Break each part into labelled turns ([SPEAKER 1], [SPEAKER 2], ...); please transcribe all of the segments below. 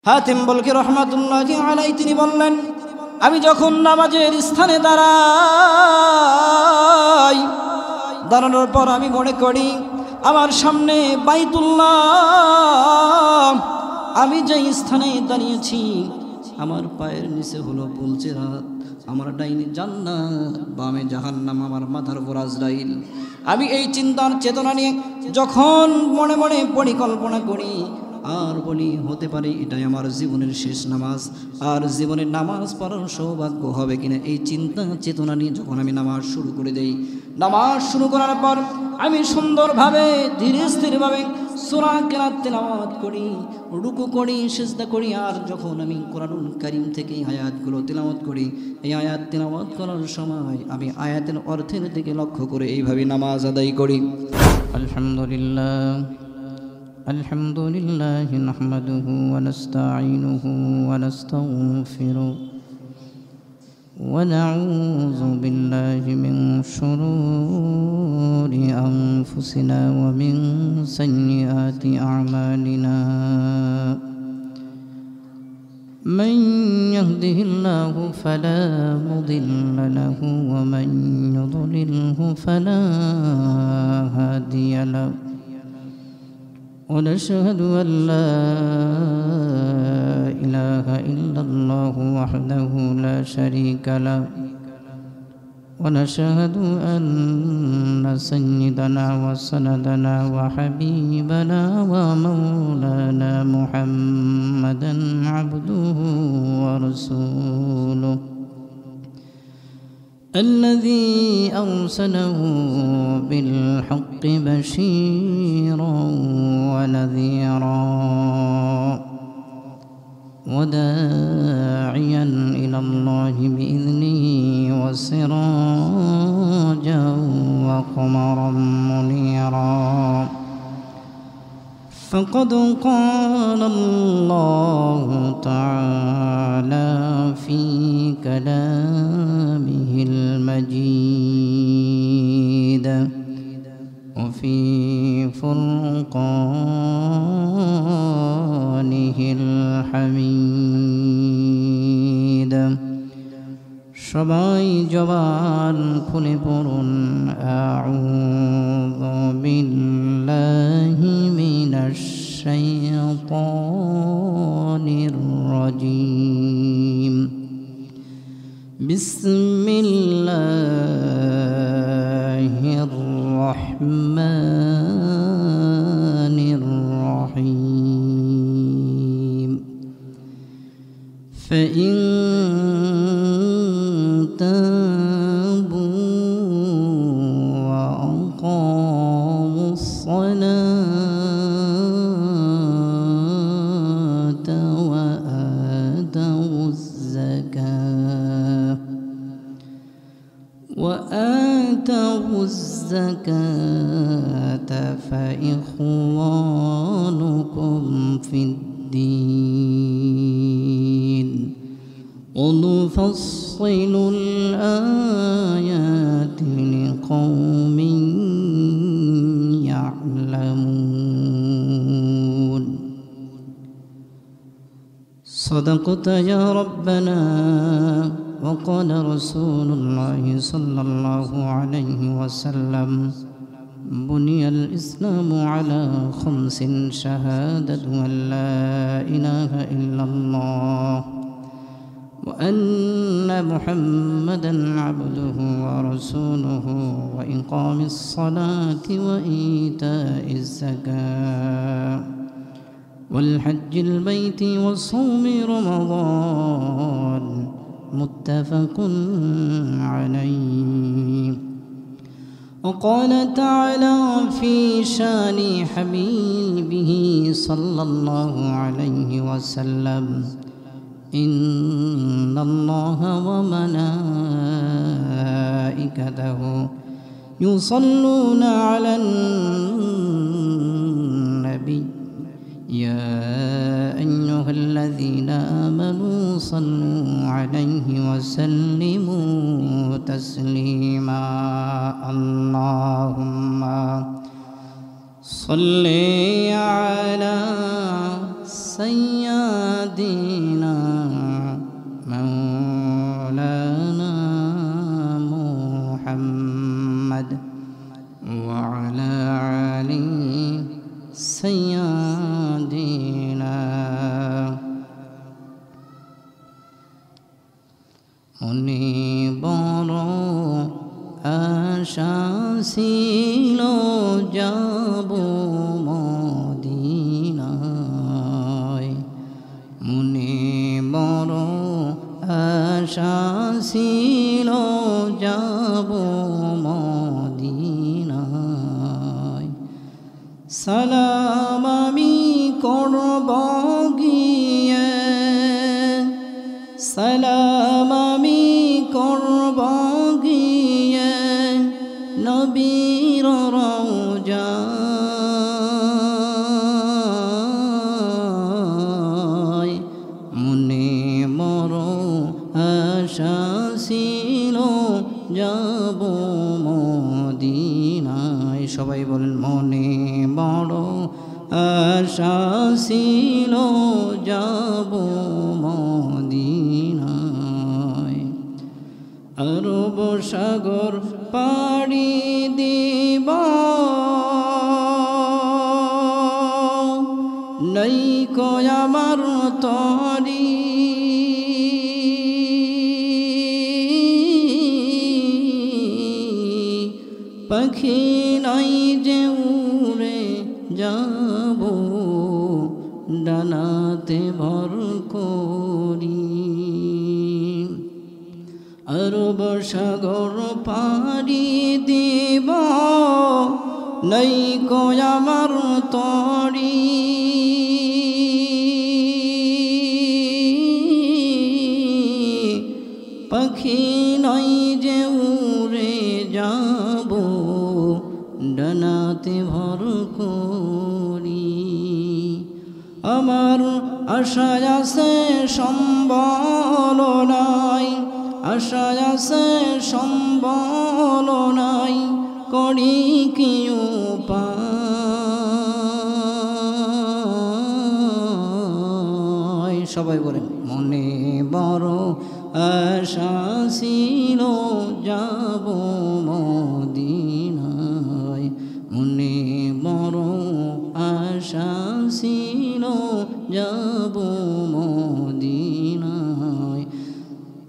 [SPEAKER 1] হাতিম বলকি রহমাতুল্লাহি আলাইহি তিনি বললেন, আমি যখন নামাজের স্থানে দাঁড়াই, দাঁড়ানোর পর আমি মনে করি আমার সামনে বাইতুল্লাহ, আমি যে স্থানে দাঁড়িয়েছি আমার পায়ের নিচে হলো পুলসিরাত, আমার ডাইনে জান্নাত, বামে জাহান্নাম, আমার মাথার উপর আজরাইল। আমি এই চিন্তার চেতনা নিয়ে যখন মনে মনে পরিকল্পনা করি আর বলি হতে পারে এটাই আমার জীবনের শেষ নামাজ, আর জীবনের নামাজ পড়ার সৌভাগ্য হবে কিনা, এই চিন্তা চেতনা নিয়ে যখন আমি নামাজ শুরু করে দেই, নামাজ শুরু করার পর আমি সুন্দরভাবে ধীরে স্থিরভাবে সূরা কেরাত তেলাওয়াত করি, রুকু করি, সিজদা করি, আর যখন আমি কোরআনুল কারীম থেকে আয়াতগুলো তেলাওয়াত করি, এই আয়াত তেলাওয়াত করার সময় আমি আয়াতের অর্থের দিকে লক্ষ্য করে এইভাবে নামাজ আদায় করি।
[SPEAKER 2] الحمد لله نحمده ونستعينه ونستغفره ونعوذ بالله من شرور أنفسنا ومن سيئات أعمالنا. من يهده الله فلا مضل له ومن يضلله فلا هادي له. ونشهد أن لا إله إلا الله وحده لا شريك له. ونشهد أن سيدنا وسندنا وحبيبنا ومولانا محمدا عبده ورسوله الذي أرسله بالحق بشيرا ونذيرا وداعيا إلى الله بإذنه وسراجا وقمرا منيرا. فقد قال الله تعالى في كلامه المجيد وفي فرقانه الحميد. সবাই জবান খুলে পড়ুন আউযু বিল্লাহি মিনাশ শাইতানির রাজীম. বিসমিল্লাহির রহমানির রহিম. فإن تابوا وأقاموا الصلاة وآتوا الزكاة فإخوانكم في الدين. ونفصل الآيات لقوم يعلمون. صدقت يا ربنا وقال رسول الله صلى الله عليه وسلم بني الإسلام على 5: شهادة أن لا إله إلا الله وأن محمدا عبده ورسوله وإقام الصلاة وإيتاء الزكاة والحج البيت وصوم رمضان. متفق عليه. وقال تعالى في شان حبيبه صلى الله عليه وسلم إن الله وملائكته يصلون على النبي يا أيها الذين آمنوا صلوا عليه وسلموا تسليما. اللهم صل على سيدنا سيدنا مولانا محمد وعلى آل سيدنا মনে বড় আশা ছিল যাব মদিনায় মনে বড় আশা ছিল যাব মদিনায় সালাম আমি করব গিয়ে সালাম আমি করব গিয়ে নবীর রওজায় মনে বড় আশা ছিল যাব মদিনায় সবাই বলেন মনে বড় আশা ছিল যাব মদিনায় আরব সাগর পাড়ি দিব নইকো আমার তরি পাখি নাই যে উড়ে যাব ডানাতে ভর করি আরব সাগর পাড়ি দিব নইকো আমার তরি পাখি নাই যে উড়ে যাব ডানাতে ভর করি আমার আশা আছে সম্বল নাই আশা আছে সম্বল নাই করি কি উপায় সবাই বলেন মনে বড় আশা ছিল যাব মদিনায় মনে বড় আশা ছিল যাব মদিনায়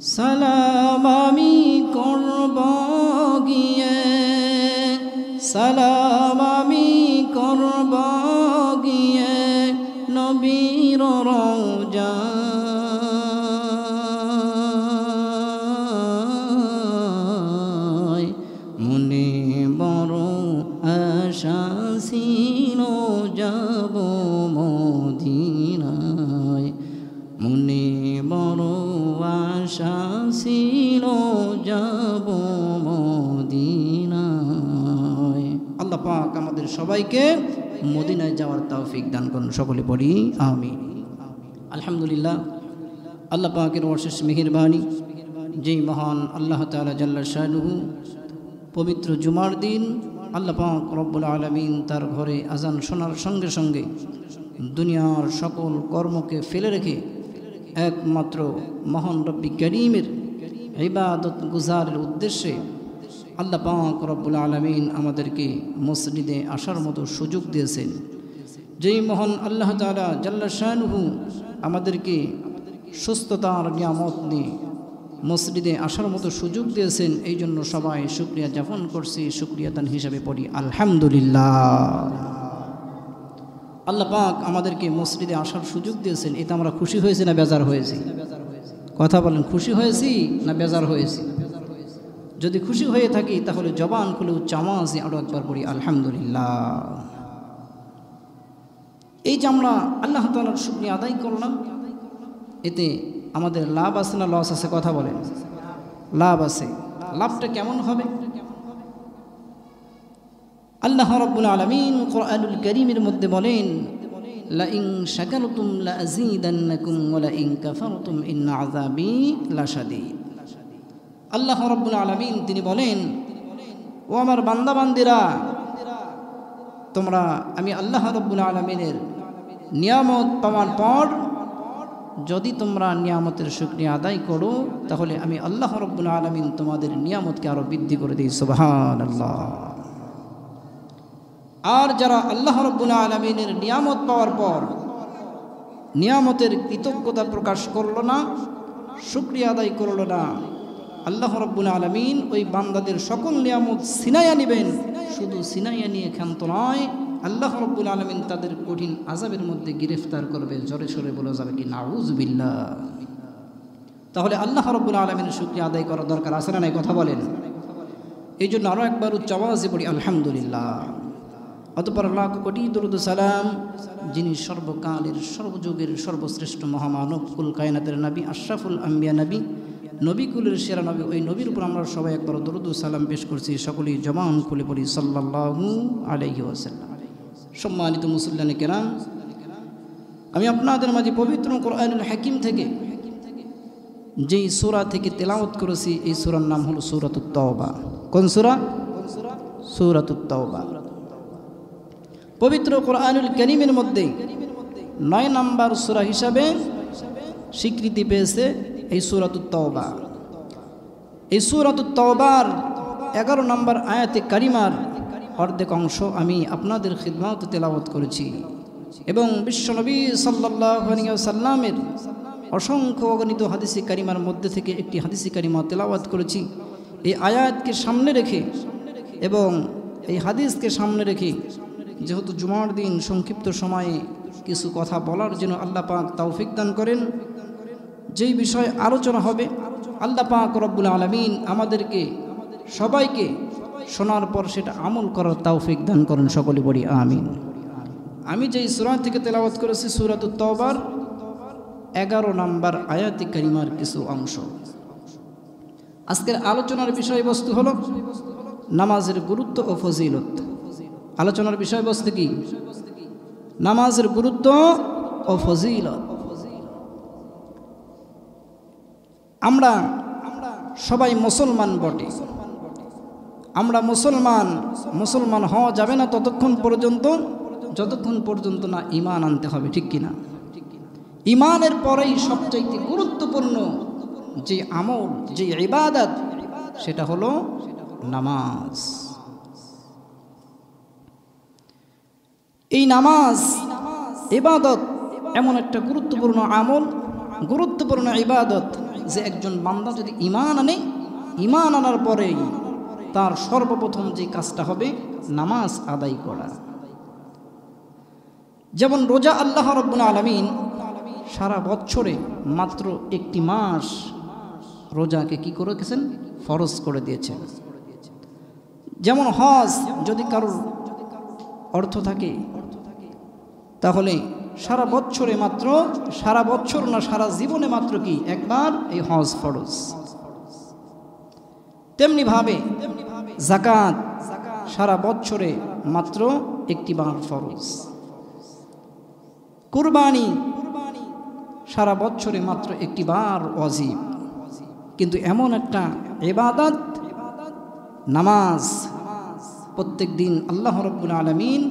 [SPEAKER 2] সালাম আমি করব গিয়ে সালাম আমি করব গিয়ে নবীর রওজায় মনে বড় আশা ছিল যাব মদিনায় মনে বড় আশা ছিল যাব মদিনায় আল্লাহ পাক আমাদের সবাইকে মদিনায় যাওয়ার তৌফিক দান করুন সকলে পড়ি আমিন আলহামদুলিল্লাহ আল্লাহ পাকের অশেষ মেহেরবানি যেই মহান আল্লাহ তাআলা জাল্লা শানুহু পবিত্র জুমার দিন আল্লাহ পাক রব্বুল আলামিন তার ঘরে আজান শোনার সঙ্গে সঙ্গে দুনিয়ার সকল কর্মকে ফেলে রেখে একমাত্র মহান রব্বি করিমের ইবাদত গুজারের উদ্দেশ্যে আল্লাহ পাক রব্বুল আলামিন আমাদেরকে মসজিদে আসার মতো সুযোগ দিয়েছেন যেই মহান আল্লাহ তাআলা জাল্লা শানুহু আমাদেরকে সুস্থতার নিয়ামত নিয়ে মসজিদে আসার মতো সুযোগ দিয়েছেন এই জন্য সবাই শুকরিয়া জ্ঞাপন করছি শুকরিয়া দান হিসাবে পড়ি আলহামদুলিল্লাহ আল্লাহ পাক আমাদেরকে মসজিদে আসার সুযোগ দিয়েছেন এতে আমরা খুশি হয়েছি না বেজার হয়েছি কথা বলেন খুশি হয়েছি না বেজার হয়েছি যদি খুশি হয়ে থাকি তাহলে জবান খুলে উচ্চ আওয়াজে আরো একবার পড়ি আলহামদুলিল্লাহ এই যে আমরা আল্লাহ তাআলার শুকরিয়া আদায় করলাম এতে আমাদের লাভ আছে না লস আছে কথা বলেন লাভ আছে লাভটা কেমন হবে আল্লাহ রাব্বুল আলামিন কোরআনুল কারীমের মধ্যে বলেন লা ইন শাকারতুম লা আযীদান্নাকুম ওয়া লা ইন কাফারতুম ইন্না আযাবি লাশাদীদ আল্লাহ রাব্বুল আলামিন তিনি বলেন ও আমার বান্দা বান্দিরা তোমরা আমি আল্লাহ রাব্বুল আলামিনের নিয়ামত পাওয়ার পর যদি তোমরা নিয়ামতের শুকরিয়া আদায় করো তাহলে আমি আল্লাহ রাব্বুল আলামিন তোমাদের নিয়ামতকে আরো বৃদ্ধি করে দিই সুবহানাল্লাহ। আর যারা আল্লাহ রাব্বুল আলামিনের নিয়ামত পাওয়ার পর নিয়ামতের কৃতজ্ঞতা প্রকাশ করলো না, শুকরিয়া আদায় করলো না, আল্লাহ রাব্বুল আলামিন ওই বান্দাদের সকল নিয়ামত ছিনাইয়া নেবেন। শুধু ছিনাইয়া নিয়ে ক্ষান্ত নয়, আল্লাহ রাব্বুল আলামিন তাদের কঠিন আযাবের মধ্যে গ্রেফতার করবে। জোরে সোরে বলা যাবে কি নাউযুবিল্লাহ। তাহলে আল্লাহ রাব্বুল আলামিনের শুকরিয়া আদায় করার দরকার আছে না নাই? কথা বলেন। এই জন্য আরও একবার উচ্চ আওয়াজে পড়ি আলহামদুলিল্লাহ। অতঃপর লাখ কোটি দরুদ সালাম যিনি সর্বকালের সর্বযুগের সর্বশ্রেষ্ঠ মহামানব, কুল কায়নাতের নবী, আশরাফুল আম্বিয়া নবী, নবীকুলের সেরা নবী, ওই নবীর উপর আমরা সবাই একবার দরুদ সালাম পেশ করছি। সকলেই জবান খুলে পড়ি সাল্লাল্লাহু আলাইহি ওয়াসাল্লাম। সম্মানিত মুসল্লিয়ানে কেরাম, আমি আপনাদের মাঝে পবিত্র কোরআনুল হাকিম থেকে যেই সূরা থেকে তেলাওয়াত করেছি, এই সূরার নাম হলো সূরাতুত তাওবা। কোন সূরা? সূরাতুত তাওবা। পবিত্র কোরআনুল কারীমের মধ্যে 9 নম্বর সূরা হিসাবে স্বীকৃতি পেয়েছে এই সূরাতুত তাওবা। এই সূরাতুত তাওবার 11 নম্বর আয়াতে কারিমার অর্ধেক অংশ আমি আপনাদের খিদমতে তেলাওয়াত করেছি এবং বিশ্বনবী সাল্লাল্লাহু আলাইহি ওয়াসাল্লামের অসংখ্য অগণিত হাদিসে কারিমার মধ্যে থেকে একটি হাদিসে কারিমা তেলাওয়াত করেছি। এই আয়াতকে সামনে রেখে এবং এই হাদিসকে সামনে রেখে, যেহেতু জুমার দিন সংক্ষিপ্ত সময়ে কিছু কথা বলার জন্য আল্লাহ পাক তৌফিক দান করেন, যেই বিষয় আলোচনা হবে আল্লাহ পাক রব্বুল আলামিন আমাদেরকে সবাইকে শোনার পর সেটা আমল করার তৌফিক দান করেন। সকলে বলি আমিন। আমি যেই সূরা থেকে তেলাওয়াত করেছি সূরাতুত তাওবার 11 নম্বর আয়াতে কারিমার কিছু অংশ। আজকের আলোচনার বিষয়বস্তু হলো নামাজের গুরুত্ব ও ফজিলত। আলোচনার বিষয়বস্তু কি? নামাজের গুরুত্ব ও ফজিলত। আমরা সবাই মুসলমান বটে। আমরা মুসলমান হওয়া যাবে না ততক্ষণ পর্যন্ত যতক্ষণ পর্যন্ত না ঈমান আনতে হবে, ঠিক কিনা? ঈমানের পরেই সবচাইতে গুরুত্বপূর্ণ যে আমল, যে ইবাদত, সেটা হলো নামাজ। এই নামাজ ইবাদত এমন একটা গুরুত্বপূর্ণ আমল, গুরুত্বপূর্ণ ইবাদত যে একজন বান্দা যদি ঈমান আনে, ঈমান আনার পরেই তার সর্বপ্রথম যে কাজটা হবে নামাজ আদায় করা। যেমন রোজা আল্লাহ রাব্বুল আলামিন সারা বছরে মাত্র একটি মাস রোজাকে কি করে গেছেন? ফরজ করে দিয়েছেন। যেমন হজ যদি কারোর অর্থ থাকে তাহলে সারা বছরে মাত্র, সারা বছর না সারা জীবনে মাত্র কি একবার এই হজ ফরজ। তেমনি ভাবে যাকাত সারা বছরে মাত্র একটি বার ফরজ। কুরবানি সারা বছরে মাত্র একটি বার ওয়াজিব। কিন্তু এমন একটা ইবাদত নামাজ প্রত্যেক দিন আল্লাহ রাব্বুল আলামিন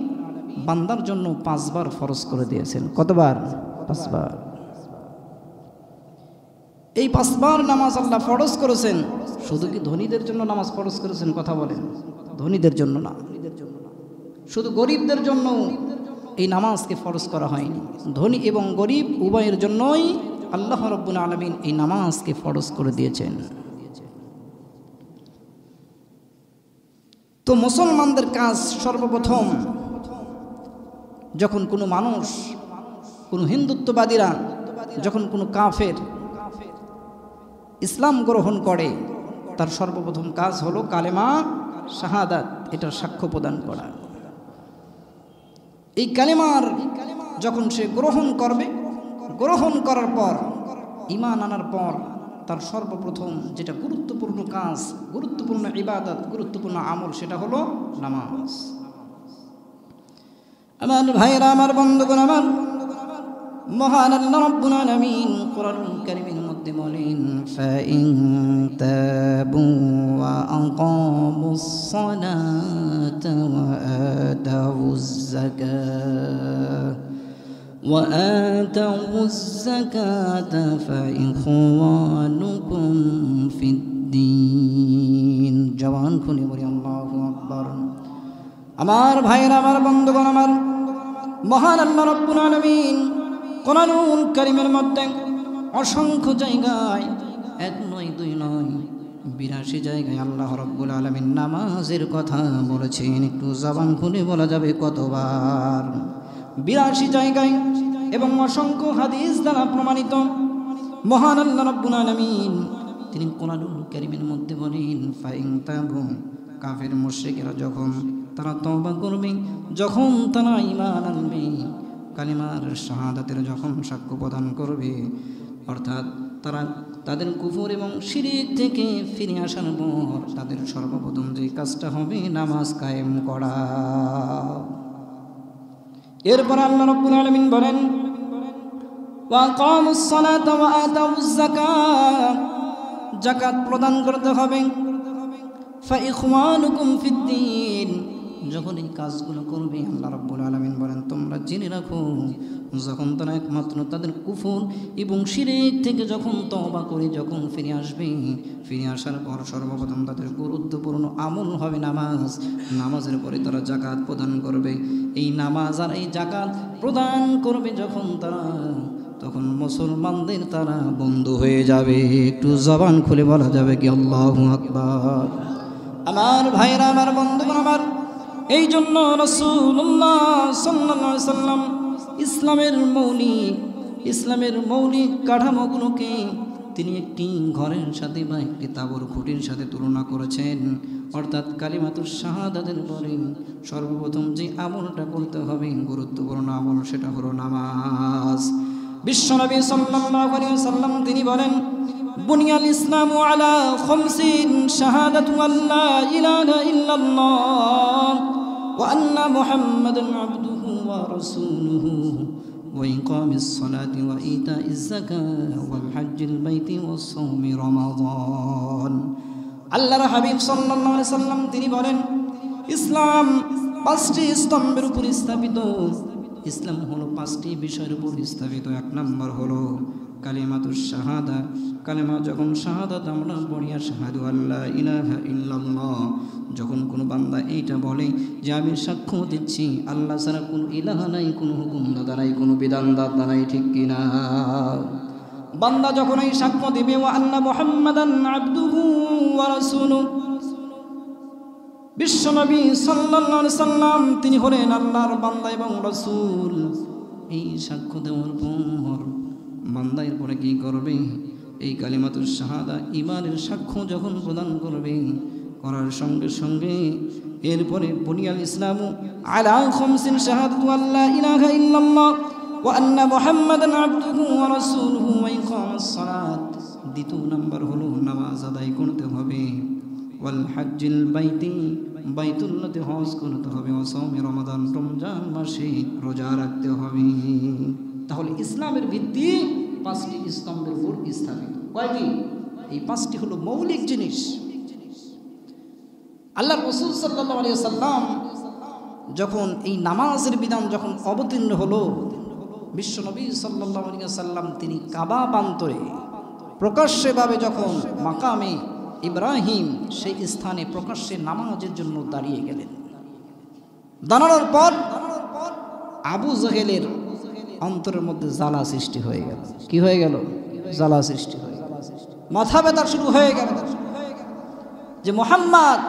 [SPEAKER 2] বান্দার জন্য 5 বার ফরজ করে দিয়েছেন। কতবার? 5 বার। এই 5 বার নামাজ আল্লাহ ফরজ করেছেন। শুধু কি ধনীদের জন্য নামাজ ফরজ করেছেন? কথা বলেন। ধনীদের জন্য না, শুধু গরিবদের জন্য এই নামাজকে ফরজ করা হয়নি। ধনী এবং গরিব উভয়ের জন্যই আল্লাহ রাব্বুল আলামিন এই নামাজকে ফরজ করে দিয়েছেন। তো মুসলমানদের কাজ সর্বপ্রথম, যখন কোনো মানুষ, কোনো হিন্দুত্ববাদীরা, যখন কোনো কাফের ইসলাম গ্রহণ করে, তার সর্বপ্রথম কাজ হলো কালেমা শাহাদাত, এটার সাক্ষ্য প্রদান করা। এই কালেমার যখন সে গ্রহণ করবে, গ্রহণ করার পর ঈমান আনার পর তার সর্বপ্রথম যেটা গুরুত্বপূর্ণ কাজ, গুরুত্বপূর্ণ ইবাদত, গুরুত্বপূর্ণ আমল, সেটা হলো নামাজ। আমার ভাইরা, আমার বন্ধুগণ, আমার মহান আল্লাহ রাব্বুল আলামিন কোরআনুল কারীমের মধ্যে বলেন, ফাইন তাবু ওয়া আকামুস সালাতা ওয়া আতাউজ যাকাত
[SPEAKER 1] وآتوا الزكاة فإخوانكم في الدين জওয়ান খুলে বলি আল্লাহু আকবার। আমার ভাইরা, আমার বন্ধুগণ, আমার মহান আল্লাহ রাব্বুল আলামিন কোরআনুল কারীমের মধ্যে অসংখ্য জায়গায়, এক নয় দুই নয় 82 জায়গায় আল্লাহ রাব্বুল আলামিন নামাজের কথা বলেছেন। একটু জবান খুলে বলা যাবে কতবার? 82 জায়গায় এবং অসংখ্য হাদিস দ্বারা প্রমাণিত। মহান আল্লাহ রাব্বুল আলামিন তিনি কোরআনুল কারীমের মধ্যে বলেন, ফাইন তাবু, কাফির মুশরিকেরা যখন তারা তওবা করবে, যখন তারা ঈমান আনবে, কালিমার শাহাদাতের যখন সাক্ষ্য প্রদান করবে, অর্থাৎ তারা তাদের কুফর এবং শিরক থেকে ফিরে আসার পর তাদের সর্বপ্রথম যে কাজটা হবে নামাজ কায়েম করা। এরপর আল্লাহ রাব্বুল আলামিন বলেন, ওয়া আকামুস সালাতা ওয়া আতাউজ যাকাত, যাকাত প্রদান করতে হবে। ফা ইখওয়ানুকুম ফিদ্দীন, যখন এই কাজগুলো করবে আল্লাহ রাব্বুল আলামিন বলেন তোমরা জেনে রাখো, যখন তারা একমাত্র তাদের কুফর এবং শিরক থেকে যখন তওবা করে যখন ফিরে আসবে, ফিরে আসার পর সর্বপ্রথম তাদের গুরুত্বপূর্ণ আমল হবে নামাজ। নামাজের পরে তারা যাকাত প্রদান করবে। এই নামাজ আর এই যাকাত প্রদান করবে যখন তারা, তখন মুসলমানদের তারা বন্ধু হয়ে যাবে। একটু জবান খুলে বলা যাবে কি আল্লাহু আকবার? আমার ভাইরা, আমার বন্ধুগণ, আমার এই জন্য রাসূলুল্লাহ সাল্লাল্লাহু আলাইহি সাল্লাম ইসলামের মৌলিক কাঠামোগুলোকে তিনি একটি ঘরের সাথে বা একটি তাবর খুঁটির সাথে তুলনা করেছেন। অর্থাৎ কালিমাতুশ শাহাদাতের পরে সর্বপ্রথম যে আমলটা করতে হবে, গুরুত্বপূর্ণ আমল, সেটা হলো নামাজ। বিশ্বনবী সাল্লাল্লাহু আলাইহি ওয়াসাল্লাম তিনি বলেন, বুনিয়াল ইসলামু আলা খামসিন, শাহাদাতু আল্লা ইলাহা ইল্লাল্লাহ ওয়া আন্না মুহাম্মাদান আবদুহু ওয়া রাসূলুহু ওয়া ইকামিস সালাতি ওয়া ইতাইজ যাকাতি ওয়াল হজ্জিল বাইতি ওয়াস সাওমি রমাদান। আল্লাহর হাবিব সাল্লাল্লাহু আলাইহি সাল্লাম তিনি বলেন, ইসলাম 5টি স্তম্ভের উপর স্থাপিত। ইসলাম হলো 5টি বিষয়ের উপর স্থাপিত। 1 নম্বর হলো কালিমাতুশ শাহাদা। কালিমা যখন শাহাদাত আমরা পড়ি, আশহাদু আল্লা ইলাহা ইল্লাল্লাহ, যখন কোনো বান্দা এইটা বলে যে আমি সাক্ষ্য দিচ্ছি আল্লাহ ছাড়া কোনো ইলাহা নাই, কোনো হুকুমদাতা নাই, কোনো বিধানদাতা নাই, ঠিক কিনা? বান্দা যখন এই সাক্ষ্য দিবে ওয়া আন্না মুহাম্মাদান আবদুহু ওয়া রাসূলুহু, বিশ্বনবী সাল্লাল্লাহু আলাইহি সাল্লাম তিনি হলেন আল্লাহর বান্দা এবং রাসূল, এই সাক্ষ্য দেওয়ার পর বান্দা এরপরে কি করবে? এই কালিমাতুশ শাহাদা ঈমানের সাক্ষ্য যখন প্রদান করবে, করার সঙ্গে সঙ্গে এরপরে বুনিয়াল ইসলামু আলা খামসিন, শাহাদাতু আল্লা ইলাহা ইল্লাল্লাহ ওয়া আন্না মুহাম্মাদান আবদুহু ওয়া রাসূলুহু ওয়া ইকামাস সালাত। 2 নম্বর হলো নামাজ আদায় করতে হবে। ওয়াল হজ্জিল বাইতি, বাইতুল্লাহতে হজ করতে হবে। ওয়া সাওমি রমাদান, রমজান মাসে রোজা রাখতে হবে। তাহলে ইসলামের ভিত্তি 5টি স্তম্ভের উপর স্থাপিত। কয়টি? এই 5টি হলো মৌলিক জিনিস। আল্লাহর রাসূল সাল্লাল্লাহু আলাইহি ওয়াসাল্লাম যখন এই নামাজের বিধান যখন অবতীর্ণ হলো, বিশ্বনবী সাল্লাল্লাহু আলাইহি ওয়াসাল্লাম তিনি কাবা প্রান্তরে প্রকাশ্যভাবে যখন মাকামে ইব্রাহিম সেই স্থানে প্রকাশ্যে নামাজের জন্য দাঁড়িয়ে গেলেন। দাঁড়ানোর পর আবু জেহেলের অন্তরের মধ্যে জ্বালা সৃষ্টি হয়ে গেল। কি হয়ে গেল? জ্বালা সৃষ্টি হয়ে গেল, মাথা ব্যথা শুরু হয়ে গেল যে মুহাম্মদ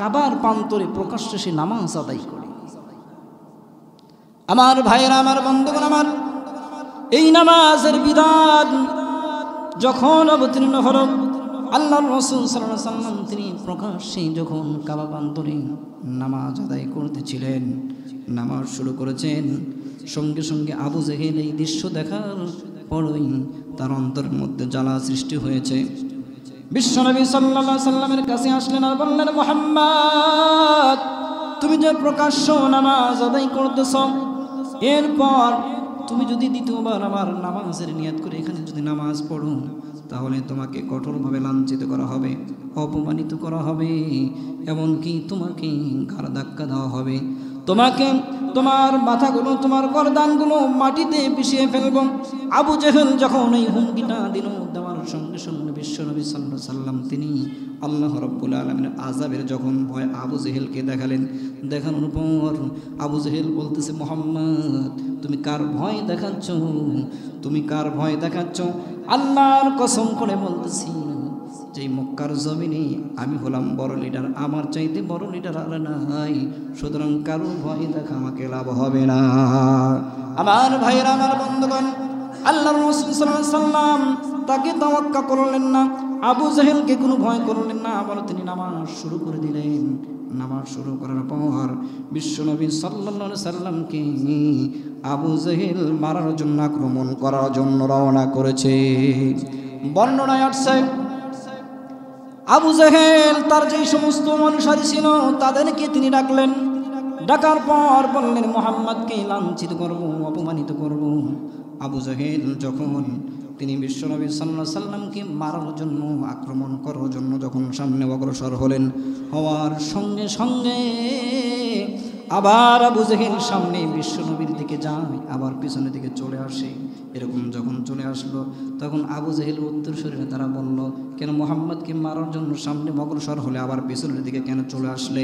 [SPEAKER 1] কাবার প্রান্তরে প্রকাশ্যে সে নামাজ আদায় করে। আমার ভাইয়েরা, আমার বন্ধুগণ, আমার এই নামাজের বিধান যখন অবতীর্ণ হল, আল্লাহর রাসূল সাল্লাল্লাহু আলাইহি ওয়াসাল্লাম তিনি প্রকাশ্যে যখন কাবা প্রান্তরে নামাজ আদায় করতেছিলেন, নামাজ শুরু করেছেন, সঙ্গে সঙ্গে আবু জেহেল এই দৃশ্য দেখার পরই তার অন্তরের মধ্যে জ্বালা সৃষ্টি হয়েছে। বিশ্বনবী সাল্লাল্লাহু আলাইহি সাল্লামের কাছে আসলেন আর বললেন, মুহাম্মদ তুমি যে প্রকাশ্য নামাজ আদায় করতেছ, এরপর তুমি যদি দ্বিতীয়বার আমার নামাজের নিয়ত করে এখানে যদি নামাজ পড়ো, তাহলে তোমাকে কঠোরভাবে লাঞ্ছিত করা হবে, অপমানিত করা হবে, এমনকি তোমাকে ঘাড় ধাক্কা দেওয়া হবে, তোমাকে তোমার মাথাগুলো তোমার গর্দানগুলো মাটিতে পিষিয়ে ফেলবো। আবু জেহেল যখন এই হুমকিটা দিল, দেওয়ার সঙ্গে সঙ্গে বিশ্বনবী সাল্লাল্লাহু আলাইহি সাল্লাম তিনি আল্লাহ রাব্বুল আলামিনের আযাবের যখন ভয় আবু জেহেলকে দেখালেন, দেখানোর পর আবু জেহেল বলতেছে, মুহাম্মদ তুমি কার ভয় দেখাচ্ছ? তুমি কার ভয় দেখাচ্ছ? আল্লাহর কসম করে বলতেছি, যেই মক্কার জমিনে আমি হলাম বড় লিডার, আমার চাইতে বড় লিডার আর নাই, সুতরাং কারো ভয় দেখা আমাকে লাভ হবে না। আমার ভাইয়েরা, আমার বন্ধুগণ, আল্লাহর রাসূল সাল্লাল্লাহু আলাইহি সাল্লাম তাকে তাওয়াক্কা করলেন না, আবু জাহেলকে কোনো ভয় করলেন না, আবার তিনি নামাজ শুরু করে দিলেন। নামাজ শুরু করার পর বিশ্বনবী সাল্লাল্লাহু আলাইহি সাল্লামকে আবু জাহেল মারার জন্য, আক্রমণ করার জন্য রওনা করেছে। বর্ণনায় আসছে আবু জাহেল তার যে সমস্ত অনুসারী ছিল তাদেরকে তিনি ডাকলেন। ডাকার পর বললেন, মুহাম্মদকে লাঞ্ছিত করব, অপমানিত করব। আবু জাহেল যখন তিনি বিশ্বনবী সাল্লাল্লাহু আলাইহি সাল্লামকে মারার জন্য, আক্রমণ করার জন্য যখন সামনে অগ্রসর হলেন, হওয়ার সঙ্গে সঙ্গে আবার আবু জাহেল সামনে বিশ্বনবীর দিকে যায়, আবার পিছনের দিকে চলে আসে। এরকম যখন চলে আসলো তখন আবু জাহেল উত্তর শরীরে তারা বলল, কেন মুহাম্মদকে মারার জন্য সামনে অগ্রসর হলে আবার পিছনের দিকে কেন চলে আসলে?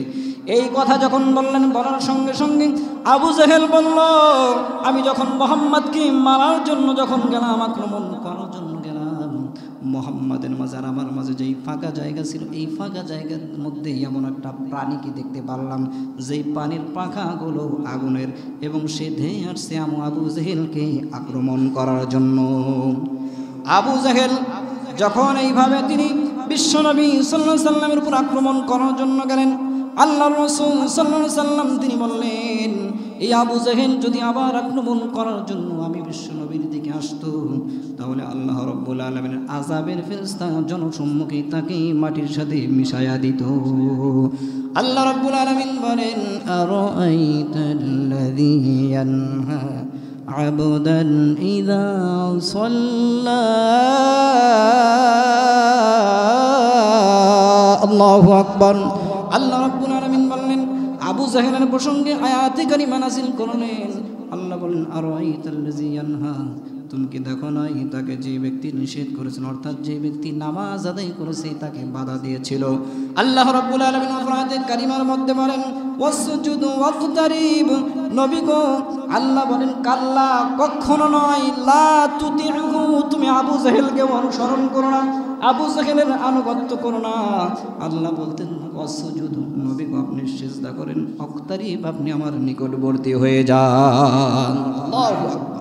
[SPEAKER 1] এই কথা যখন বললেন, বলার সঙ্গে সঙ্গে আবু জাহেল বলল, আমি যখন মুহাম্মদকে মারার জন্য যখন গেলাম, আক্রমণ করার জন্য গেলাম, মুহাম্মাদের মাঝে আর আমার মাঝে যেই ফাঁকা জায়গা ছিল, এই ফাঁকা জায়গার মধ্যে এমন একটা প্রাণীকে দেখতে পারলাম, যেই পানির পাখাগুলো আগুনের, এবং সে ধেয়ে আসছে আবু জাহেলকে আক্রমণ করার জন্য। আবু জাহেল যখন এইভাবে তিনি বিশ্বনবী সাল্লাল্লাহু আলাইহি সাল্লামের উপর আক্রমণ করার জন্য গেলেন, আল্লাহর রাসূল সাল্লাল্লাহু আলাইহি সাল্লাম তিনি বললেন, এই আবু জাহেল যদি আবার আক্রমণ করার জন্য আমি বিশ্বনবীর দিকে আসতো, তাহলে আল্লাহ রাব্বুল আলামিনের আযাবের ফেরেশতা জনসম্মুখে তাকে মাটির সাথে মিশায়া দিত। আল্লাহ রাব্বুল আলামিন বলেন, আরাআইতাল্লাযী ইয়ানহা আবদান ইযা সাল্লা। আল্লাহু আকবার। আল্লাহ রাব্বুল আলামিন বললেন, আবু জাহেলের প্রসঙ্গে আয়াতে কারিমা নাযিল করলেন। আল্লাহ বলেন, আরাআইতাল্লাযী ইয়ানহা, তুমি কি দেখো নাই তাকে যে ব্যক্তি নিষেধ করেছেন, অর্থাৎ যে ব্যক্তি নামাজ আদায় করেছে তাকে বাধা দিয়েছিল। আল্লাহ রাব্বুল আলামিন আয়াতে কারিমার মধ্যে বলেন, ওয়াসজুদ ওয়াকতারিব, নবী গো আল্লাহ বলেন, কাল্লা কখনো নয়, লা তুতিউহু, তুমি আবু জাহেলকে অনুসরণ করো না, আবু জাহেলের আনুগত্য করো না। আল্লাহ বলতেন, ওয়াসজুদ, নবী গো আপনি সিজদা করেন, ওয়াকতারিব, আপনি আমার নিকটবর্তী হয়ে যান। আল্লাহু আকবার।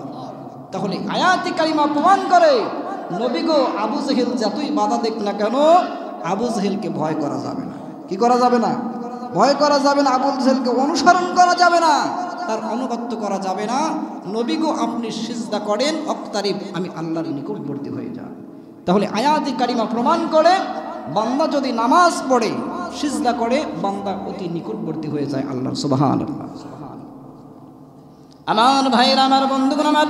[SPEAKER 1] তাহলে আয়াতে কারিমা প্রমাণ করে, নবী গো আবু জাহেল যতই বাধা দেখ না কেন, আবু জাহেলকে ভয় করা যাবে না। কি করা যাবে না? ভয় করা যাবে না। আবু জাহেলকে অনুসরণ করা যাবে না, তার অনুগত্য করা যাবে না। নবী গো আপনি সিজদা করেন, ওয়াকতারিব, আমি আল্লাহর নিকটবর্তী হয়ে যান। তাহলে আয়াতে কারিমা প্রমাণ করে, বান্দা যদি নামাজ পড়ে, সিজদা করে, বান্দা অতি নিকটবর্তী হয়ে যায় আল্লাহর। সুবহানাল্লাহ। আমার ভাইরা, আমার বন্ধুগণ, আমার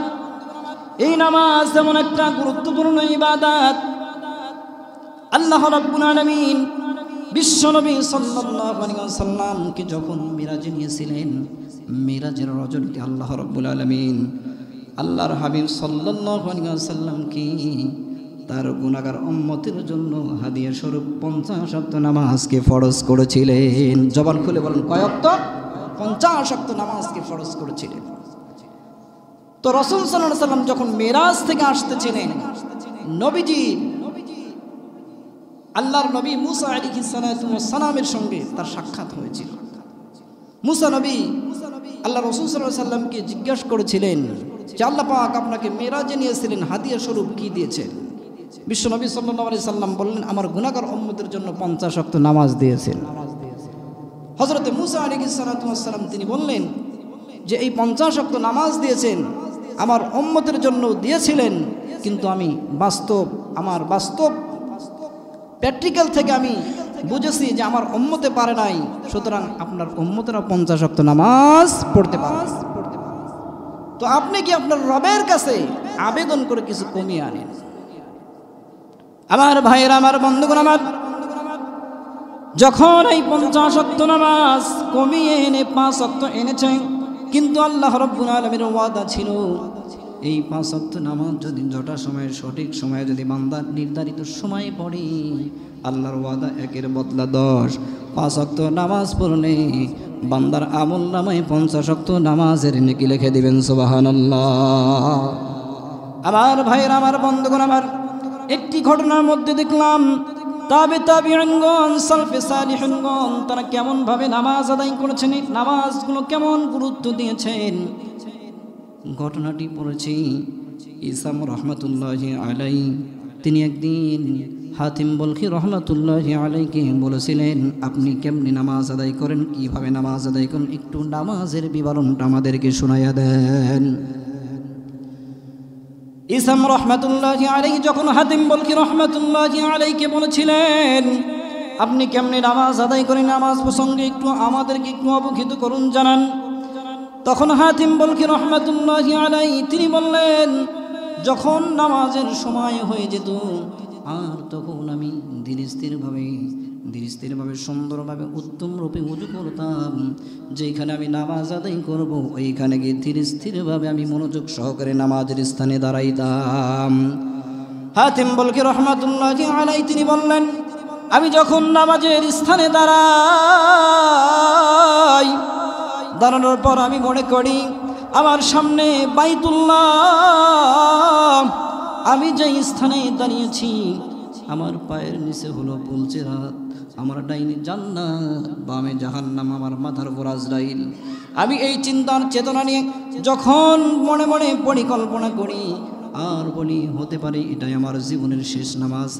[SPEAKER 1] এই নামাজ যেমন একটা গুরুত্বপূর্ণ ইবাদত, আল্লাহ রাব্বুল আলামিন বিশ্বনবী সাল্লাল্লাহু আলাইহি ওয়াসাল্লামকে যখন মিরাজে নিয়েছিলেন, মিরাজের রজনীতে আল্লাহ রাব্বুল আলামিন আল্লাহর হাবিব সাল্লাল্লাহু আলাইহি ওয়াসাল্লামকে তার গুনাহগার উম্মতের জন্য হাদিয়া স্বরূপ 50 ওয়াক্ত নামাজকে ফরজ করেছিলেন। জবান খুলে বলেন, কয় ওয়াক্ত? 50 ওয়াক্ত নামাজকে ফরজ করেছিলেন। তো রাসূল সাল্লাল্লাহু আলাইহি ওয়াসাল্লাম যখন মেরাজ থেকে আসতেছিলেন, নবীজি আল্লাহর নবী মুসা আলাইহিস সালামের সঙ্গে তার সাক্ষাৎ হয়েছিল। মুসা নবী আল্লাহ রাসূল সাল্লাল্লাহু আলাইহি ওয়াসাল্লামকে জিজ্ঞাসা করেছিলেন যে আল্লাহ পাক আপনাকে মেরাজে নিয়েছিলেন, হাদিয়া স্বরূপ কি দিয়েছেন? বিশ্বনবী সাল্লাল্লাহু আলাইহি সাল্লাম বললেন, আমার গুনাহগার উম্মতের জন্য 50 ওয়াক্ত নামাজ দিয়েছেন। হযরত মুসা আলাইহিস সালাম তিনি বললেন যে এই 50 ওয়াক্ত নামাজ দিয়েছেন, আমার উম্মতের জন্য দিয়েছিলেন, কিন্তু আমি আমার বাস্তব প্র্যাকটিক্যাল থেকে আমি বুঝেছি যে আমার উম্মতে পারে নাই, সুতরাং আপনার উম্মতেরা 50 ওয়াক্ত নামাজ পড়তে পারে। তো আপনি কি আপনার রবের কাছে আবেদন করে কিছু কমিয়ে আনেন? আমার ভাইয়েরা, আমার বন্ধুগণ, আমার যখন এই 50 ওয়াক্ত নামাজ কমিয়ে এনে 5 ওয়াক্ত এনেছেন,
[SPEAKER 2] কিন্তু আল্লাহ রাব্বুল আলামিনের ওয়াদা ছিল এই 5 ওয়াক্ত নামাজ যদি যটা সময়ে সঠিক সময়ে যদি বান্দা নির্ধারিত সময়ে পড়ে, আল্লাহর ওয়াদা একের বদলা 10। 5 ওয়াক্ত নামাজ পড়লে বান্দার আমল নামায় 50 ওয়াক্ত নামাজের নেকি লিখে দিবেন সুবহানাল্লাহ। আমার ভাইয়ের, আমার বন্ধুগণ, আমার একটি ঘটনার মধ্যে দেখলাম তাবিঈনগণ, সালফে সালিহিনগণ তারা কেমন ভাবে নামাজ আদায় করেছেন, নামাজগুলো কেমন গুরুত্ব দিয়েছেন। ঘটনাটি পড়েছি ইসাম রহমাতুল্লাহি আলাইহি, তিনি একদিন হাতিম বলখি রহমাতুল্লাহি আলাইহিকে বলেছিলেন, আপনি কেমনি নামাজ আদায় করেন, কিভাবে নামাজ আদায় করেন, একটু নামাজের বিবরণটা আমাদেরকে শোনাইয়া দেন। ইসাম রহমাতুল্লাহি আলাইহি যখন হাতিম বলখি রহমাতুল্লাহি আলাইহিকে বলেছিলেন, আপনি কেমনি নামাজ আদায় করেন, নামাজ প্রসঙ্গে একটু আমাদেরকে একটু অবহিত করুন, জানান। তখন হাতিম বলখি রহমাতুল্লাহি আলাইহি তিনি বললেন, যখন নামাজের সময় হয়ে যেত আর তখন আমি ধীরে স্থিরভাবে সুন্দরভাবে উত্তম রূপে উজু করতাম। যেখানে আমি নামাজ আদায় করব ওইখানে গিয়ে ধীরে স্থিরভাবে আমি মনোযোগ সহকারে নামাজের স্থানে দাঁড়াইতাম। হাতিম বলখি রহমাতুল্লাহি আলাইহি তিনি বললেন, আমি যখন নামাজের স্থানে দাঁড়ানোর পর আমি মনে করি আমার সামনে বাইতুল্লাহ, আমি যে স্থানে দাঁড়িয়েছি আমার পায়ের নিচে হলো পুলচেরাত, আমার ডাইনে জান্নাত, বামে জাহান্নাম, আমার মাথার উপর আজরাইল। আমি এই চিন্তার চেতনা নিয়ে যখন মনে মনে পরিকল্পনা করি আর বলি, হতে পারে এটাই আমার জীবনের শেষ নামাজ,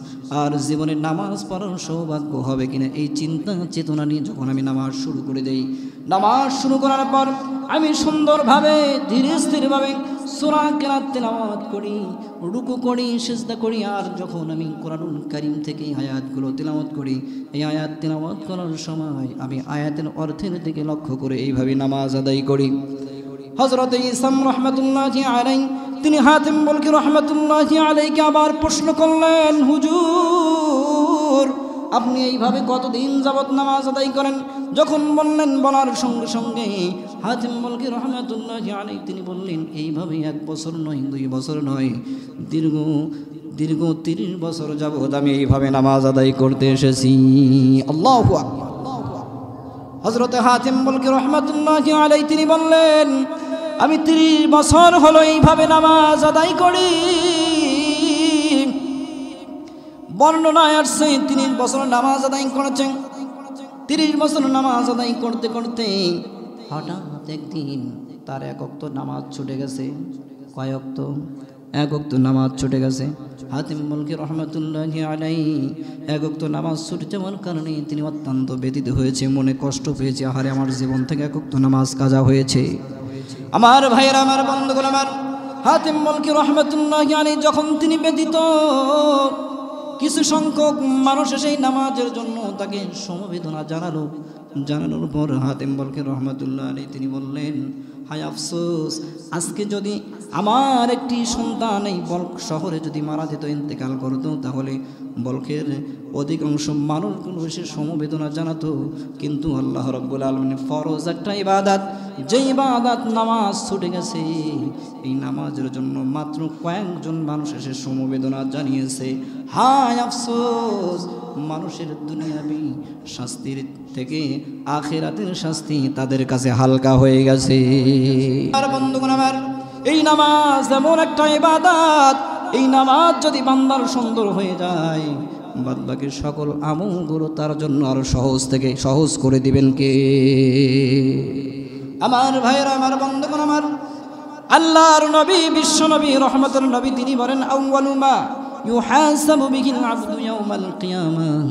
[SPEAKER 2] আর জীবনের নামাজ পড়ার সৌভাগ্য হবে কিনা, এই চিন্তা চেতনা নিয়ে যখন আমি নামাজ শুরু করে দেই, নামাজ শুরু করার পর আমি সুন্দরভাবে ধীরে স্থিরভাবে সূরা কেরাত তেলাওয়াত করি, রুকু করি, সিজদা করি, আর যখন আমি কোরআনুল কারীম থেকে আয়াতগুলো তেলাওয়াত করি, এই আয়াত তেলাওয়াত করার সময় আমি আয়াতের অর্থের দিকে লক্ষ্য করে এইভাবে নামাজ আদায় করি। হযরত ইসাম রাহমাতুল্লাহি আলাইহি তিনি হাতিম বলখি রহমাতুল্লাহি আলাইহিকে আবার প্রশ্ন করলেন, হুজুর আপনি এইভাবে কতদিন যাবত নামাজ আদায় করেন? যখন বললেন, বলার সঙ্গে সঙ্গে হাতিম বলখি রহমাতুল্লাহি আলাইহি তিনি বললেন, এইভাবে 1 বছর নয়, 2 বছর নয়, দীর্ঘ 30 বছর যাবত আমি এইভাবে নামাজ আদায় করতে এসেছি। আল্লাহু আকবার। হযরত হাতিম বলখি রহমাতুল্লাহি আলাইহি তিনি বললেন, আমি 30 বছর হলো এইভাবে নামাজ আদায় করি। বর্ণনায় আসছে 30 বছর নামাজ আদায় করেছেন। 30 বছর নামাজ আদায় করতে করতে হঠাৎ একদিন তার 1 ওয়াক্ত নামাজ ছুটে গেছে। কয় ওয়াক্ত? 1 ওয়াক্ত নামাজ ছুটে গেছে। হাতিম বলখি রহমাতুল্লাহি আলাইহি 1 ওয়াক্ত নামাজ ছুটে যাওয়ার কারণে তিনি অত্যন্ত ব্যথিত হয়েছে, মনে কষ্ট পেয়েছে, আহারে আমার জীবন থেকে 1 ওয়াক্ত নামাজ কাজা হয়েছে। আমার ভাইয়েরা, আমার বন্ধুগণ, আমার হাতিম বলখি রহমাতুল্লাহি আলাইহি যখন তিনি ব্যথিত, কিছু সংখ্যক মানুষ সেই নামাজের জন্য তাকে সমবেদনা জানানোর পর হাতিম বলখি রহমাতুল্লাহি আলাইহি তিনি বললেন, হায় আফসোস, আজকে যদি আমার একটি সন্তান এই বলখ শহরে যদি মারা যেত, ইন্তেকাল করতো, তাহলে বলখের অধিকাংশ মানুষগুলো এসে সমবেদনা জানাতো। কিন্তু আল্লাহ রাব্বুল আলামিনের ফরজ একটা ইবাদত, যে ইবাদত নামাজ ছুটে গেছে, এই নামাজের জন্য মাত্র কয়েকজন মানুষ এসে সমবেদনা জানিয়েছে। হায় আফসোস, মানুষের দুনিয়াবি শাস্তির থেকে আখিরাতের শাস্তি তাদের কাছে হালকা হয়ে গেছে। আর বন্ধুগণ আমার, এই নামাজ এমন একটা ইবাদত, এই নামাজ যদি বান্দার সুন্দর হয়ে যায়, বাদবাকি সকল আমলগুলো তার জন্য আরো সহজ থেকে সহজ করে দিবেন কে? আমার ভাইয়েরা, আমার বন্ধুগণ, আমার আল্লাহর নবী, বিশ্ব নবী, রহমতের নবী তিনি বলেন, আউয়ালু মা ইউহাসাবু বিহিল আবদু ইয়াউমাল কিয়ামাহ,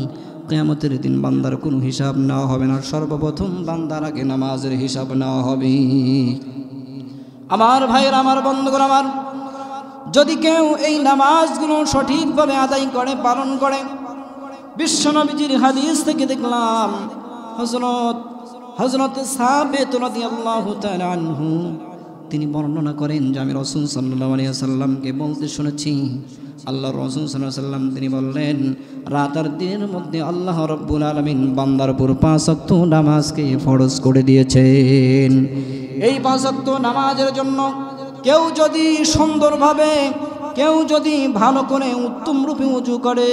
[SPEAKER 2] কিয়ামতের দিন বান্দার কোনো হিসাব নেওয়া হবে না, সর্বপ্রথম বান্দার আগে নামাজের হিসাব নেওয়া হবে। আমার ভাইয়েরা, আমার বন্ধুগণ, আমার যদি কেউ এই নামাজগুলো সঠিকভাবে আদায় করে, পালন করে, বিশ্ব নবীজির হাদিস থেকে দেখলাম হযরত সাবিত রাদিয়াল্লাহু তাআলা আনহু তিনি বর্ণনা করেন যে আমি রাসূল সাল্লাল্লাহু আলাইহি ওয়াসাল্লামকে বলতে শুনেছি, আল্লাহর রাসূল সাল্লাল্লাহু আলাইহি ওয়াসাল্লাম তিনি বললেন, রাত আর দিনের মধ্যে আল্লাহ রাব্বুল আলামিন বান্দার উপর 5 ওয়াক্ত নামাজকে ফরজ করে দিয়েছেন। এই 5 ওয়াক্ত নামাজের জন্য কেউ যদি সুন্দরভাবে, কেউ যদি ভালো করে উত্তম রূপে ওযু করে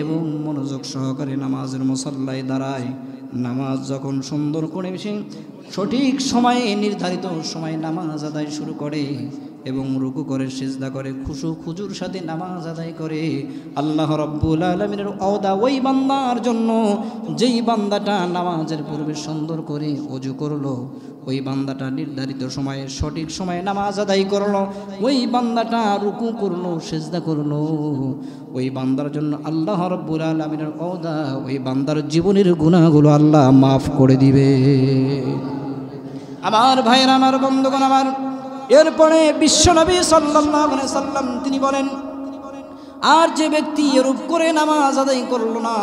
[SPEAKER 2] এবং মনোযোগ সহকারে নামাজের মুসল্লায় দাঁড়ায়, নামাজ যখন সুন্দর করে সে সঠিক সময়ে নির্ধারিত সময়ে নামাজ আদায় শুরু করে এবং রুকু করে সিজদা করে খুশু খুজুর সাথে নামাজ আদায় করে, আল্লাহ রাব্বুল আলামিনের ওয়াদা ওই বান্দার জন্য, যেই বান্দাটা নামাজের পূর্বে সুন্দর করে ওযু করলো, ওই বান্দাটা নির্ধারিত সময়ে সঠিক সময়ে নামাজ আদায় করলো, ওই বান্দাটা রুকু করলো সিজদা করলো, ওই বান্দার জন্য আল্লাহ রাব্বুল আলামিনের ওয়াদা ওই বান্দার জীবনের গুনাহগুলো আল্লাহ মাফ করে দিবে। আমার ভাইরা, আমার বন্ধুগণ আমার, এরপরে বিশ্বনবী সাল্লাল্লাহু আলাইহি সাল্লাম তিনি বলেন, আর যে ব্যক্তি এরূপ করে নামাজ আদায় করলো না,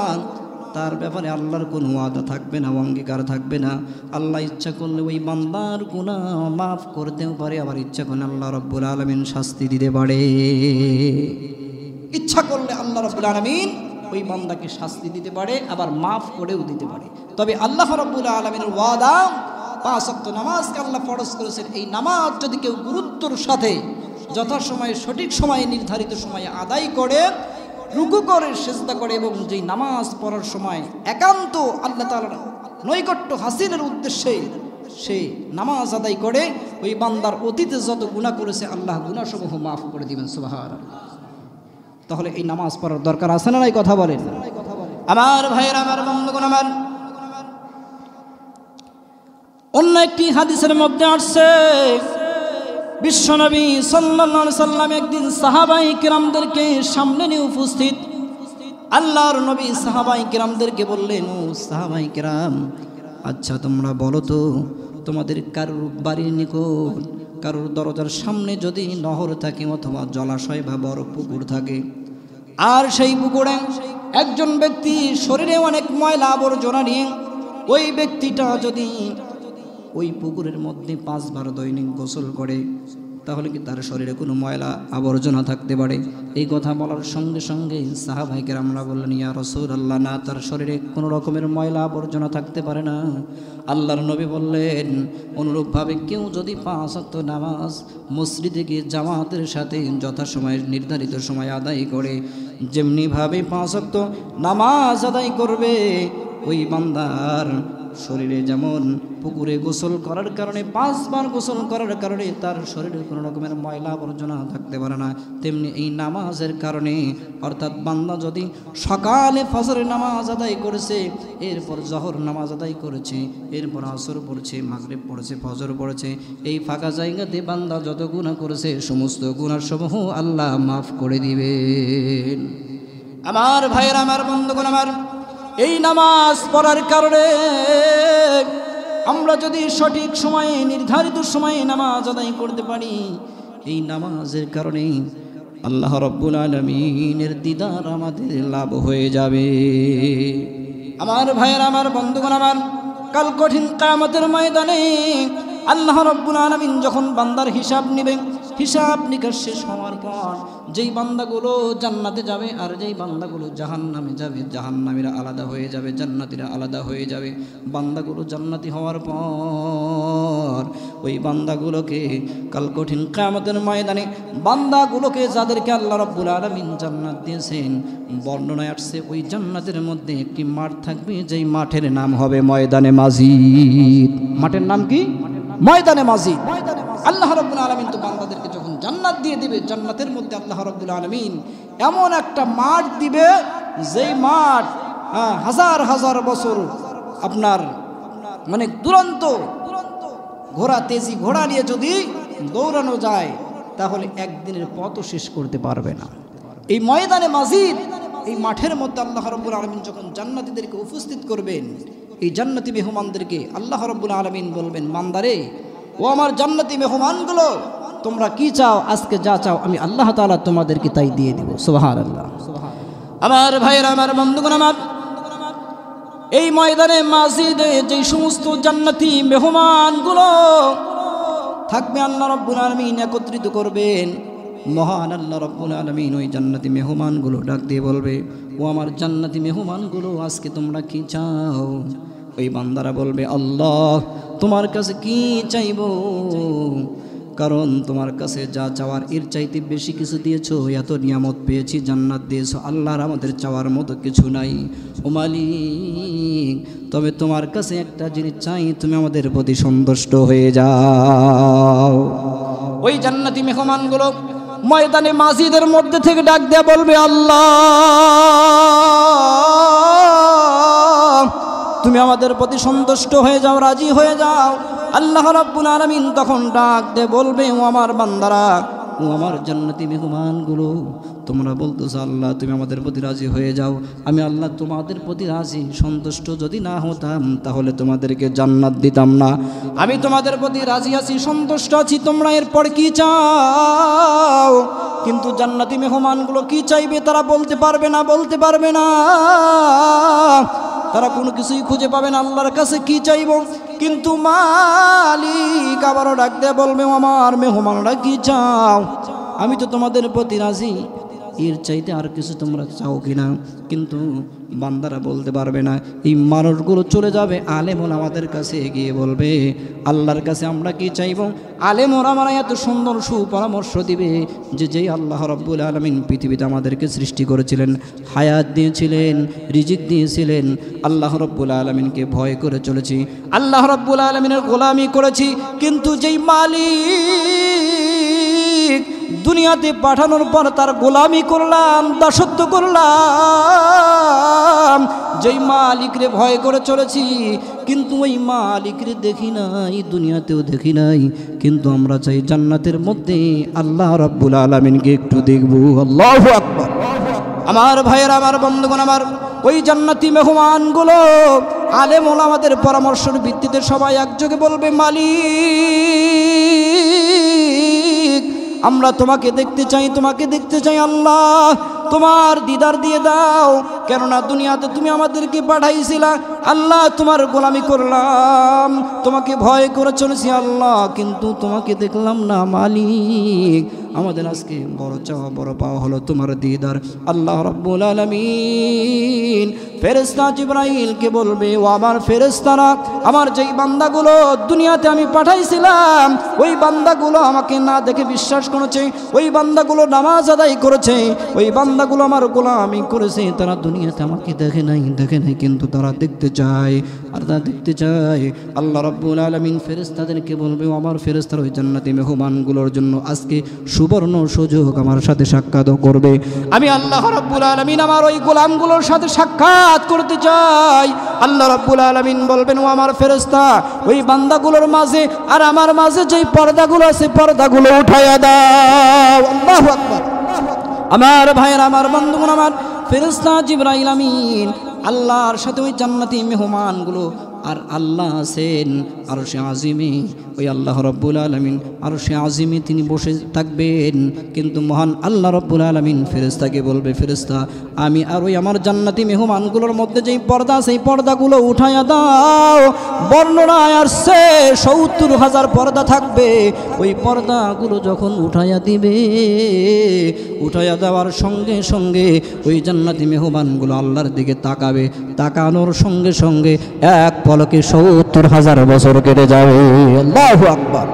[SPEAKER 2] তার ব্যাপারে আল্লাহর কোনো ওয়াদা থাকবে না, অঙ্গীকার থাকবে না। আল্লাহ ইচ্ছা করলে ওই বান্দার গুনাহ মাফ করতেও পারে, আবার ইচ্ছা করলে আল্লাহ রাব্বুল আলামিন শাস্তি দিতে পারে। ইচ্ছা করলে আল্লাহ রাব্বুল আলামিন ওই বান্দাকে শাস্তি দিতে পারে, আবার মাফ করেও দিতে পারে। তবে আল্লাহ রাব্বুল আলামিনের ওয়াদা, 5 ওয়াক্ত নামাজকে আল্লাহ ফরজ করেছেন, এই নামাজ যদি কেউ গুরুত্বর সাথে যথাসময়ে সঠিক সময়ে নির্ধারিত সময়ে আদায় করে, রুকু করে সিজদা করে এবং যেই নামাজ পড়ার সময় একান্ত আল্লাহ তাআলার নৈকট্য হাসিলের উদ্দেশ্যে সে নামাজ আদায় করে, ওই বান্দার অতীতে যত গুনাহ করেছে আল্লাহ গুনাহসমূহ মাফ করে দিবেন। সুবহানাল্লাহ। তাহলে এই নামাজ পড়ার দরকার আছে না নাই? কথা বলেন। আমার ভাইয়েরা, আমার বন্ধুগণ আমার, অন্য একটি হাদিসের মধ্যে আসছে, বিশ্বনবী সাল্লাল্লাহু আলাইহি সাল্লাম একদিন সাহাবায়ে কিরামদেরকে সামনে নিয়ে উপস্থিত। আল্লাহর নবী সাহাবায়ে কিরামদেরকে বললেন, ও সাহাবায়ে কিরাম, আচ্ছা তোমরা বলো তো, তোমাদের কারোর বাড়ির নিকট, কারোর দরজার সামনে যদি নহর থাকে অথবা জলাশয় বা বড় পুকুর থাকে, আর সেই পুকুরে একজন ব্যক্তি শরীরে অনেক ময়লা আবর্জনা নিয়ে, ওই ব্যক্তিটা যদি ওই পুকুরের মধ্যে 5 বার দৈনিক গোসল করে, তাহলে কি তার শরীরে কোনো ময়লা আবর্জনা থাকতে পারে? এই কথা বলার সঙ্গে সঙ্গে সাহাবায়ে কেরামরা বললেন, ইয়া রাসূলুল্লাহ, না, তার শরীরে কোনো রকমের ময়লা আবর্জনা থাকতে পারে না। আল্লাহর নবী বললেন, অনুরূপভাবে কেউ যদি 5 ওয়াক্ত নামাজ মসজিদে গিয়ে জামাতের সাথে যথাসময়ে নির্ধারিত সময় আদায় করে, যেমনিভাবে 5 ওয়াক্ত নামাজ আদায় করবে, ওই বান্দার শরীরে যেমন পুকুরে গোসল করার কারণে 5 বার গোসল করার কারণে তার শরীরে কোনো রকমের ময়লা আবর্জনা থাকতে পারে না, তেমনি এই নামাজের কারণে, অর্থাৎ বান্দা যদি সকালে ফজরের নামাজ আদায় করেছে, এরপর জহর নামাজ আদায় করেছে, এরপর আসর পড়ছে, মাগরিব পড়ছে, ফজর পড়ছে, এই ফাঁকা জায়গাতে বান্দা যত গুনাহ করেছে সমস্ত গুনাহসমূহ আল্লাহ মাফ করে দিবেন। আমার ভাইয়েরা, আমার বন্ধুগণ আমার, এই নামাজ পড়ার কারণে আমরা যদি সঠিক সময়ে নির্ধারিত সময়ে নামাজ আদায় করতে পারি, এই নামাজের কারণে আল্লাহ রাব্বুল আলামিনের দিদার আমাদের লাভ হয়ে যাবে। আমার ভাইয়েরা, আমার বন্ধুগণ আমার, কাল কঠিন কিয়ামতের ময়দানে আল্লাহ রাব্বুল আলামিন যখন বান্দার হিসাব নেবেন, হিসাব নিকাশ শেষ হওয়ার পর যেই বান্দাগুলো জান্নাতে যাবে আর যেই বান্দাগুলো জাহান্নামে যাবে, জাহান্নামীরা আলাদা হয়ে যাবে, জান্নাতীরা আলাদা হয়ে যাবে। বান্দাগুলো জান্নাতি হওয়ার পর ওই বান্দাগুলোকে কাল কঠিন কিয়ামতের ময়দানে বান্দাগুলোকে, যাদেরকে আল্লাহ রাব্বুল আলামিন জান্নাত দিয়েছেন, বর্ণনায় আসছে ওই জান্নাতের মধ্যে একটি মাঠ থাকবে, যেই মাঠের নাম হবে ময়দানে মাজিদ। মাঠের নাম কি? ময়দানে মাজিদ। আল্লাহ রাব্বুল আলামিন তো বান্দাদেরকে যখন জান্নাত দিয়ে দিবে, জান্নাতের মধ্যে আল্লাহ রাব্বুল আলামিন এমন একটা মাঠ দিবে, যেই মাঠ হাজার হাজার বছর আপনার মানে দুরন্ত ঘোড়া, তেজি ঘোড়া নিয়ে যদি দৌড়ানো যায়, তাহলে একদিনের পথও শেষ করতে পারবে না। এই ময়দানে মাজিদ, এই মাঠের মধ্যে আল্লাহ রাব্বুল আলামিন যখন জান্নাতীদেরকে উপস্থিত করবেন, এই জান্নাতি মেহমানদেরকে আল্লাহ রাব্বুল আলামিন বলবেন, বান্দারে, ও আমার জান্নাতি মেহমানগুলো, তোমরা কি চাও? আজকে যা চাও আমি আল্লাহ তাআলা তোমাদেরকে তাই দিয়ে দিব। সুবহানাল্লাহ। আমার ভাইরা, আমার বন্ধুগণ আমার, এই ময়দানে মাজিদে যে সমস্ত জান্নাতি মেহমানগুলো থাকবে, আল্লাহ রাব্বুল আলামিন একত্রিত করবেন। মহান আল্লাহ রাব্বুল আলামিন ওই জান্নাতি মেহমানগুলো ডাক দিয়ে বলবে, ও আমার জান্নাতি মেহমানগুলো, আজকে তোমরা কি চাও?
[SPEAKER 1] ওই বান্দারা বলবে আল্লাহ তোমার কাছে কি চাইব, কারণ তোমার কাছে যা চাওয়ার এর চাইতে বেশি কিছু দিয়েছো, এত নিয়ামত পেয়েছি, জান্নাত দিয়েছো, আল্লাহর আমাদের চাওয়ার মতো কিছু নাই। ও মালিক তবে তোমার কাছে একটা জিনিস চাই, তুমি আমাদের প্রতি সন্তুষ্ট হয়ে যাও। ওই জান্নাতি মেহমানগুলো ময়দানে মাজিদের মধ্যে থেকে ডাক দেয়া বলবে আল্লাহ তুমি আমাদের প্রতি সন্তুষ্ট হয়ে যাও, রাজি হয়ে যাও। আল্লাহ রাব্বুল আলামিন তখন ডাক দে বলবে ও আমার বান্দারা, ও আমার জান্নাতি মেহমানগুলো, তোমরা বলতেছো আল্লাহ তুমি আমাদের প্রতি রাজি হয়ে যাও, আমি আল্লাহ তোমাদের প্রতি রাজি সন্তুষ্ট যদি না হতাম তাহলে তোমাদেরকে জান্নাত দিতাম না। আমি তোমাদের প্রতি রাজি আছি, সন্তুষ্ট আছি, তোমরা এরপর কি চাও? কিন্তু জান্নাতি মেহমানগুলো কি চাইবে তারা বলতে পারবে না, বলতে পারবে না, তারা কোনো কিছুই খুঁজে পাবে না আল্লাহর কাছে কি চাইব। কিন্তু মালিক আবারও ডাক দিয়ে বলবে আমার মেহমানরা কি চাও, আমি তো তোমাদের প্রতি রাজি, এর চাইতে আর কিছু তোমরা চাও কিনা? কিন্তু বান্দারা বলতে পারবে না। এই মানুষগুলো চলে যাবে আলেমুল আমাদের কাছে গিয়ে বলবে আল্লাহর কাছে আমরা কি চাইব? আলেমুল আমরা এত সুন্দর সুপরামর্শ দিবে যে যেই আল্লাহ রাব্বুল আলামিন পৃথিবীতে আমাদেরকে সৃষ্টি করেছিলেন, হায়াত দিয়েছিলেন, রিজিক দিয়েছিলেন, আল্লাহ রাব্বুল আলামিনকে ভয় করে চলেছি, আল্লাহ রাব্বুল আলামিনের গোলামি করেছি, কিন্তু যেই মালিক দুনিয়াতে পাঠানোর পর তার গোলামি করলাম, দাসত্ব করলাম, যেই মালিকরে ভয় করে চলেছি, কিন্তু ওই মালিকরে দেখি নাই, দুনিয়াতেও দেখি নাই, কিন্তু আমরা চাই জান্নাতের মধ্যে আল্লাহ রাব্বুল আলামিনকে একটু দেখব। আল্লাহু আকবার। আমার ভাইয়েরা, আমার বন্ধুগণ, আমার ওই জান্নাতি মেহমানগুলো আলেম ওলামাদের পরামর্শের ভিত্তিতে সবাই একযোগে বলবে মালিক আমরা তোমাকে দেখতে চাই, তোমাকে দেখতে চাই, আল্লাহ তোমার দিদার দিয়ে দাও, কেননা দুনিয়াতে তুমি আমাদেরকে পাঠাইছিলা, আল্লাহ তোমার গোলামি করলাম, তোমাকে ভয় করে চলেছি আল্লাহ, কিন্তু তোমাকে দেখলাম না মালিক, আমাদের আজকে বড় চাওয়া বড় পাওয়া হলো তোমার দিদার। আল্লাহ রাব্বুল আলামিন ফেরেশতা জিবরাইলকে বলবে ও আমার ফেরেশতারা, আমার যেই বান্দাগুলো দুনিয়াতে আমি পাঠাইছিলাম ওই বান্দাগুলো আমাকে না দেখে বিশ্বাস করেছে, ওই বান্দাগুলো নামাজ আদায় করেছে, ওই বান্দাগুলো আমার গোলামি করেছে, তারা দুনিয়াতে আমাকে দেখে নাই, কিন্তু তারা দেখতে চায়, আর তারা দেখতে চায়। আল্লাহ রাব্বুল আলামিন ফেরেশতাদেরকে বলবে ও আমার ফেরেশতারা ওই জান্নাতি মেহমানগুলোর জন্য আজকে সুবর্ণ সুযোগ আমার সাথে সাক্ষাৎ করবে। আমি আল্লাহ রাব্বুল আলামিন আমার ওই গোলামগুলোর সাথে সাক্ষাৎ করতে চাই। আল্লাহ রাব্বুল আলামিন বলবেন ও আমার ফেরেশতা ওই বান্দাগুলোর মাঝে আর আমার মাঝে যেই পর্দাগুলো আছে পর্দাগুলো উঠাইয়া দাও। আল্লাহু আকবার। আমার ভাইয়ের, আমার বন্ধুগণ, আমার ফেরেশতা জিবরাইল আমিন আল্লাহর সাথে ওই জান্নাতি মেহমানগুলো, আর আল্লাহ আছেন আরশে আজিমে, ওই আল্লাহ রাব্বুল আলামিন আরশে আজিমে তিনি বসে থাকবেন, কিন্তু মহান আল্লাহ রাব্বুল আলামিন ফেরেশতাকে বলবে ফেরেশতা আমি আর ওই আমার জান্নাতি মেহমানগুলোর মধ্যে যেই পর্দা সেই পর্দাগুলো উঠাইয়া দাও। বর্ণনায় আসছে ৭০,০০০ পর্দা থাকবে, ওই পর্দাগুলো যখন উঠাইয়া দিবে, উঠাইয়া দেওয়ার সঙ্গে সঙ্গে ওই জান্নাতি মেহমানগুলো আল্লাহর দিকে তাকাবে, তাকানোর সঙ্গে সঙ্গে এক পলকে ৭০,০০০ বছর কেটে যাবে। আল্লাহু আকবার।